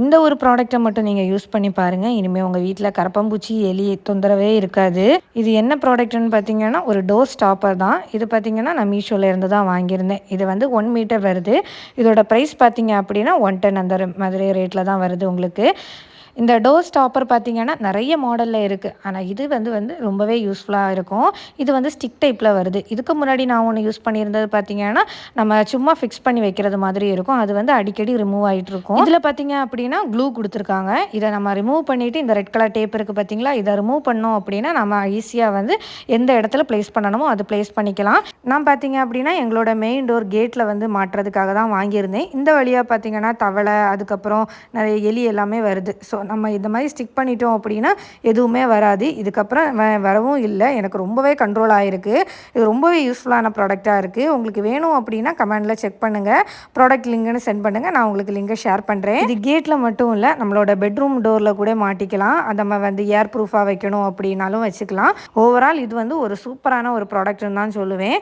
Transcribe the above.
இந்த ஒரு ப்ராடக்ட்டை மட்டும் நீங்கள் யூஸ் பண்ணி பாருங்கள். இனிமேல் உங்கள் வீட்டில் கரப்பான்பூச்சி எலி தொந்தரவே இருக்காது. இது என்ன ப்ராடக்ட்னு பார்த்தீங்கன்னா ஒரு டோர் ஸ்டாப்பர் தான். இது பார்த்தீங்கன்னா நான் மீஷோல இருந்து தான் வாங்கியிருந்தேன். இது வந்து 1 மீட்டர் வருது. இதோட ப்ரைஸ் பார்த்தீங்க அப்படின்னா 110 அந்த மாதிரி ரேட்டில் தான் வருது உங்களுக்கு. இந்த டோர் ஸ்டாப்பர் பார்த்தீங்கன்னா நிறைய மாடலில் இருக்குது. ஆனால் இது வந்து ரொம்பவே யூஸ்ஃபுல்லாக இருக்கும். இது வந்து ஸ்டிக் டைப்பில் வருது. இதுக்கு முன்னாடி நான் ஒன்று யூஸ் பண்ணியிருந்தது பார்த்தீங்கன்னா நம்ம சும்மா ஃபிக்ஸ் பண்ணி வைக்கிறது மாதிரி இருக்கும். அது வந்து அடிக்கடி ரிமூவ் ஆகிட்டு இருக்கும். இதில் பார்த்தீங்க அப்படின்னா க்ளூ கொடுத்துருக்காங்க. இதை நம்ம ரிமூவ் பண்ணிவிட்டு இந்த ரெட் கலர் டேப் இருக்குது பார்த்தீங்களா, இதை ரிமூவ் பண்ணோம் அப்படின்னா நம்ம ஈஸியாக வந்து எந்த இடத்துல ப்ளேஸ் பண்ணணுமோ அது ப்ளேஸ் பண்ணிக்கலாம். நான் பார்த்தீங்க அப்படின்னா எங்களோட மெயின் டோர் கேட்டில் வந்து மாட்டுறதுக்காக தான் வாங்கியிருந்தேன். இந்த வழியாக பார்த்தீங்கன்னா தவளை, அதுக்கப்புறம் நிறைய எலி எல்லாமே வருது. ஸோ நம்ம இந்த மாதிரி ஸ்டிக் பண்ணிட்டோம் அப்படின்னா எதுவுமே வராது. இதுக்கப்புறம் வரவும் இல்லை. எனக்கு ரொம்பவே கண்ட்ரோல் ஆகிருக்கு. இது ரொம்பவே யூஸ்ஃபுல்லான ப்ராடக்டாக இருக்குது. உங்களுக்கு வேணும் அப்படின்னா கமெண்டில் செக் பண்ணுங்கள். ப்ராடக்ட் லிங்க்னு சென்ட் பண்ணுங்கள். நான் உங்களுக்கு லிங்கை ஷேர் பண்ணுறேன். இது கேட்டில் மட்டும் இல்லை, நம்மளோட பெட்ரூம் டோரில் கூட மாட்டிக்கலாம். அதை நம்ம வந்து ஏர் ப்ரூஃபாக வைக்கணும் அப்படின்னாலும் வச்சுக்கலாம். ஓவரால் இது வந்து ஒரு சூப்பரான ஒரு ப்ராடக்ட்னு தான் சொல்லுவேன்.